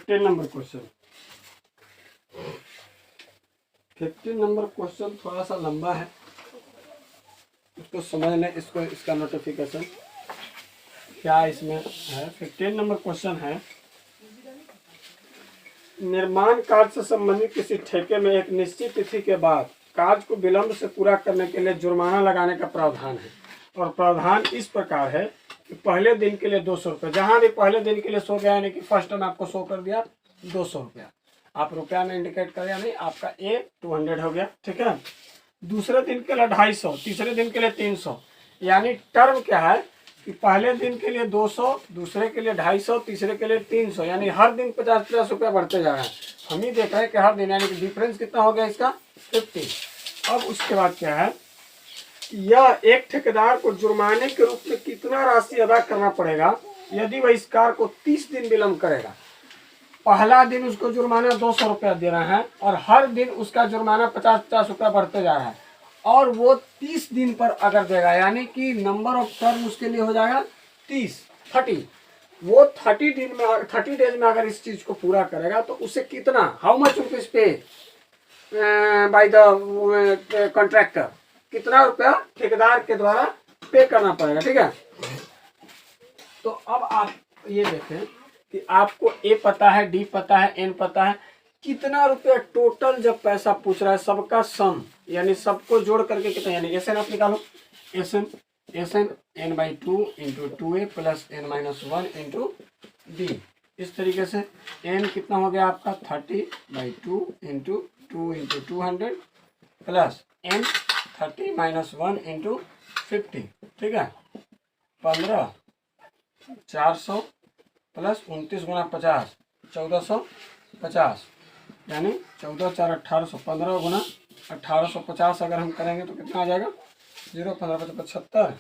15 number question. 15 number question थोड़ा सा लंबा है, इसको समझ लें। इसको इसका नोटिफिकेशन क्या इसमें है। 15 नंबर क्वेश्चन है, निर्माण कार्य से संबंधित किसी ठेके में एक निश्चित तिथि के बाद कार्य को विलंब से पूरा करने के लिए जुर्माना लगाने का प्रावधान है। और प्रावधान इस प्रकार है कि पहले दिन के लिए 200 रुपये, जहाँ भी पहले दिन के लिए शो गया यानी कि फर्स्ट टाइम आपको शो कर दिया 200 रुपया, आप रुपया में इंडिकेट कर या नहीं, आपका ए 200 हो गया, ठीक है। दूसरे दिन के लिए 250, तीसरे दिन के लिए 300, यानी टर्म क्या है कि पहले दिन के लिए 200, दूसरे के लिए 250, तीसरे के लिए 300, यानी हर दिन 50-50 रुपया बढ़ते जा रहा है। हम ही देख रहे हैं कि हर दिन, यानी कि डिफरेंस कितना हो गया इसका 50। अब उसके बाद क्या है, यह एक ठेकेदार को जुर्माने के रूप में कितना राशि अदा करना पड़ेगा यदि वह इस कार्य को 30 दिन विलंब करेगा। पहला दिन उसको जुर्माना 200 रुपया देना है और हर दिन उसका जुर्माना 50-50 रुपया बढ़ते जा रहा है, और वो 30 दिन पर अगर देगा, यानी कि नंबर ऑफ टर्म उसके लिए हो जाएगा 30। वो 30 डेज में अगर इस चीज को पूरा करेगा तो उसे कितना, हाउ मच रुपीज पे बाय द कॉन्ट्रैक्टर, कितना रुपया ठेकेदार के द्वारा पे करना पड़ेगा, ठीक है। तो अब आप ये देखें कि आपको ए पता है, डी पता है, एन पता है, कितना रुपया टोटल जब पैसा पूछ रहा है सबका सम, यानी सबको जोड़ करके कितना, यानी एस एन आप निकालो, S N n/2 into 2a plus n-1 into D. इस तरीके से n कितना हो गया आपका 30/2 into 2 into 200 plus n 30-1 into 50, ठीक है। 15 400 प्लस 29 गुना 50 1450, यानी 14×4 1800, 15 गुना 1850 अगर हम करेंगे तो कितना आ जाएगा, 0 15 75,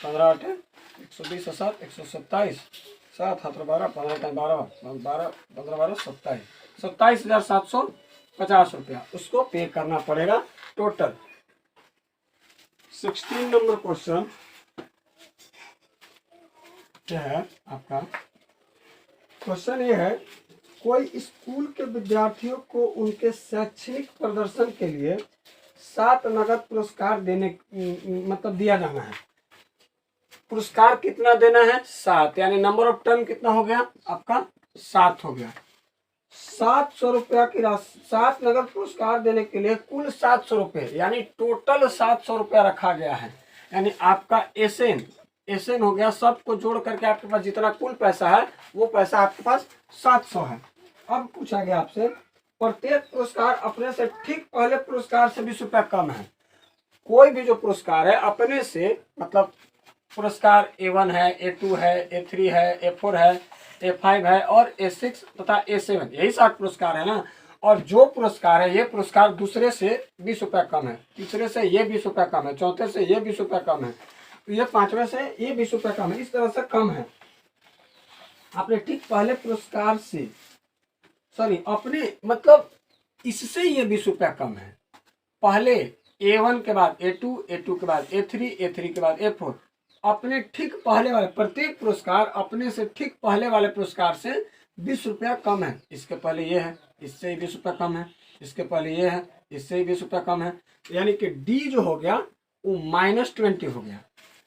15 8 120 7 127 7 7 12 15 12 12 15 12 27 27,750 रुपया उसको पे करना पड़ेगा टोटल। 16 नंबर क्वेश्चन क्या है आपका, क्वेश्चन ये है, कोई स्कूल के विद्यार्थियों को उनके शैक्षणिक प्रदर्शन के लिए 7 नगद पुरस्कार देने मतलब दिया जाना है। पुरस्कार कितना देना है 7, यानी नंबर ऑफ टर्म कितना हो गया आपका 7 हो गया। 700 रुपया की राशि, 7 नगद पुरस्कार देने के लिए कुल 700 रुपये, यानी टोटल 700 रुपया रखा गया है। यानी आपका एसएन हो गया, सबको जोड़ करके आपके पास जितना कुल पैसा है वो पैसा आपके पास 700 है। अब पूछा गया आपसे, प्रत्येक पुरस्कार अपने से ठीक पहले पुरस्कार से 20 रुपया कम है। कोई भी जो पुरस्कार है अपने से, मतलब पुरस्कार A1 है, A2 है, A3 है, A4 है, A5 है और A6 तथा A7, यही 7 पुरस्कार है ना। और जो पुरस्कार है, ये पुरस्कार दूसरे से 20 रुपया कम है, तीसरे से ये 20 रुपया कम है, चौथे से ये 20 रुपया कम है, ये पांचवें से ये 20 रुपया कम है, इस तरह से कम है। आपने ठीक पहले पुरस्कार से, सॉरी अपने मतलब इससे ये 20 रुपया कम है। पहले A1 के बाद A2, A2 के बाद A3, A3 के बाद A4, अपने ठीक पहले वाले, प्रत्येक पुरस्कार अपने से ठीक पहले वाले पुरस्कार से 20 रुपया कम है। इसके पहले ये है, इससे ही 20 रुपया कम है, इसके पहले ये है, इससे ही 20 रुपया कम है, यानी कि डी जो हो गया वो -20 हो गया।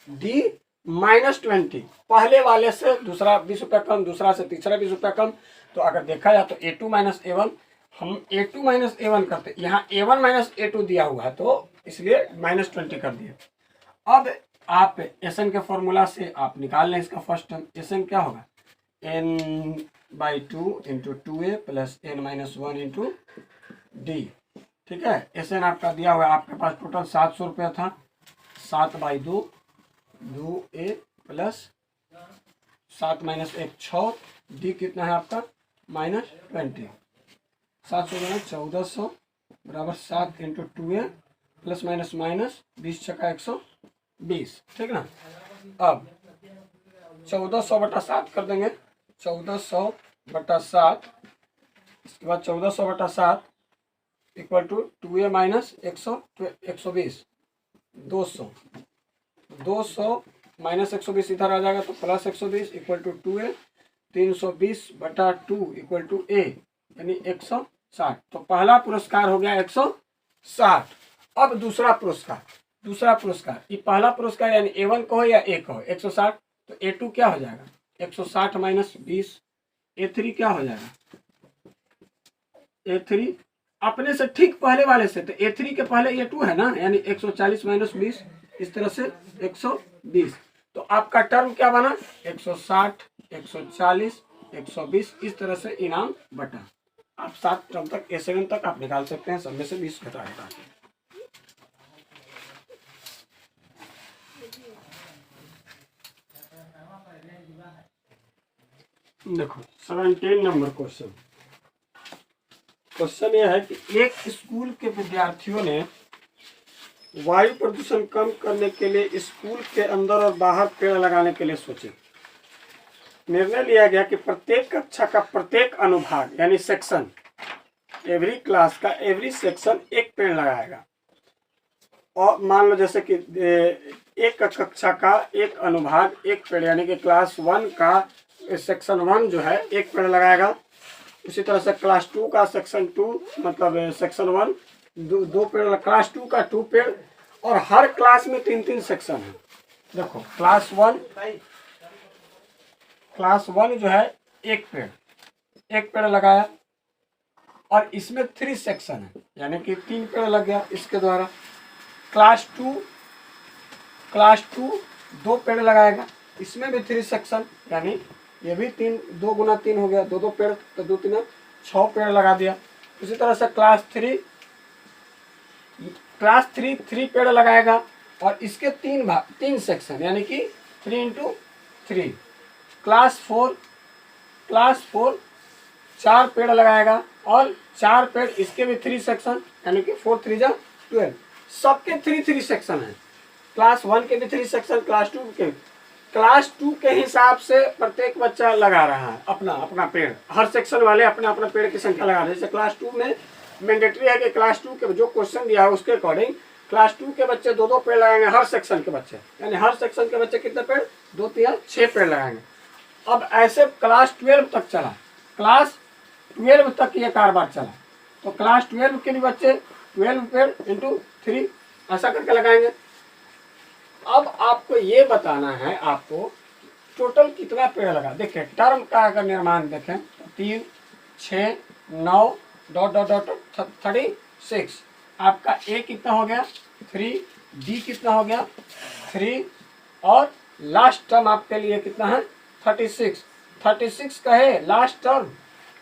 डी -20, पहले वाले से दूसरा 20 रुपया कम, दूसरा से तीसरा 20 रुपया कम। तो अगर देखा जाए तो A2 - A1, हम A2 - A1 करते, यहाँ A1 - A2 दिया हुआ है तो इसलिए -20 कर दिए। अब आप एसएन के फॉर्मूला से आप निकाल लें इसका फर्स्ट टर्म। एसएन क्या होगा, n/2 into 2a plus n-1 into D, ठीक है। एसएन आपका दिया हुआ है, आपके पास टोटल 700 रुपया था, 7/2 2a प्लस 7 - 1 6, डी कितना है आपका -20, 700 गुना 1400 बराबर 7 इंटू 2a प्लस माइनस 20 छक्का 120, ठीक ना। अब 1400/7 कर देंगे, 1400/7, इसके बाद 1400/7 equal to 2a minus 120, 200 minus 120 इधर आ जाएगा तो plus 120 equal to 2a 320/2 equal to a यानी 160। तो पहला पुरस्कार हो गया 160। अब दूसरा पुरस्कार ये पहला पुरस्कार यानी A1 को हो या A को हो 160, तो A2 क्या हो जाएगा 160 माइनस 20। A3 क्या हो जाएगा A3 अपने से ठीक पहले वाले से, तो A3 के पहले A2 है ना, यानी 140 माइनस 20, इस तरह से 120। तो आपका टर्म क्या बना 160, 140, 120, इस तरह से इनाम बटा। आप 7 टर्म तक A7 तक आप निकाल सकते हैं, सब में से 20 घटा के। देखो 17 नंबर क्वेश्चन यह है कि एक स्कूल के विद्यार्थियों ने वायु प्रदूषण कम करने के लिए स्कूल के अंदर और बाहर पेड़ लगाने के लिए सोचे। निर्णय लिया गया कि प्रत्येक कक्षा का प्रत्येक अनुभाग यानी सेक्शन, एवरी क्लास का एवरी सेक्शन एक पेड़ लगाएगा। और मान लो जैसे कि एक कक्षा का एक अनुभाग एक पेड़, यानी कि क्लास 1 का सेक्शन 1 जो है एक पेड़ लगाएगा। उसी तरह से क्लास 2 का सेक्शन 2 मतलब सेक्शन 1 दो पेड़, क्लास 2 का 2 पेड़, और हर क्लास में 3-3 सेक्शन है। देखो क्लास 1 जो है एक पेड़ लगाया, और इसमें 3 सेक्शन है यानी कि 3 पेड़ लग गया इसके द्वारा। क्लास 2 2 पेड़ लगाएगा, इसमें भी 3 सेक्शन, यानी ये भी 2 गुना 3 हो गया, 2 पेड़, तो 2 3 6 पेड़ लगा दिया। उसी तरह से क्लास 3 3 पेड़ लगाएगा, और इसके 3 सेक्शन यानी कि 3 × 3। क्लास 4 4 पेड़ लगाएगा, और 4 पेड़, इसके भी 3 सेक्शन यानी कि 4 3 × 12। सबके 3 सेक्शन है। क्लास 1 के भी 3 सेक्शन, क्लास 2 के हिसाब से प्रत्येक बच्चा लगा रहा है अपना पेड़। हर सेक्शन वाले अपना पेड़ की संख्या लगा रहे हैं। जैसे क्लास 2 में मैंडेटरी है कि क्लास 2 के जो क्वेश्चन दिया है उसके अकॉर्डिंग क्लास 2 के बच्चे 2-2 पेड़ लगाएंगे हर सेक्शन के बच्चे, यानी हर सेक्शन के बच्चे कितने पेड़ 2 3 6 पेड़ लगाएंगे। अब ऐसे क्लास 12 तक चला, क्लास 12 तक ये कारोबार चला, तो क्लास 12 के भी बच्चे 12 पेड़ × 3 ऐसा करके लगाएंगे। अब आपको ये बताना है आपको टोटल कितना पेड़ लगा। देखिए टर्म का अगर निर्माण देखें 3 6 9 ... 36। आपका A कितना हो गया 3, D कितना हो गया 3, और लास्ट टर्म आपके लिए कितना है 36 का है लास्ट टर्म।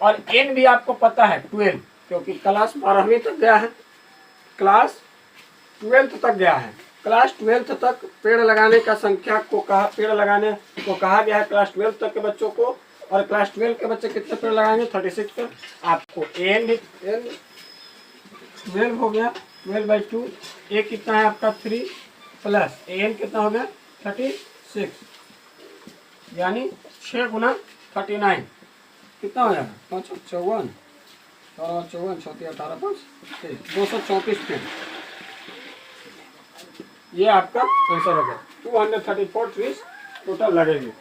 और N भी आपको पता है 12, क्योंकि क्लास 12वीं तक गया है, क्लास 12th तक गया है। क्लास 12th तक पेड़ लगाने का संख्या को कहा गया है क्लास 12 तक के बच्चों को। और क्लास 12 के बच्चे कितने पेड़ लगाएंगे 36 पेड़। आपको N 12 हो गया, 12/2। A कितना है आपका 3 प्लस N कितना हो गया 36, यानी 6 × 39 कितना हो जाएगा 54 34 18 5 234 पेड़। ये आपका आंसर हो गया। 234 ट्रीज टोटल लगेगी।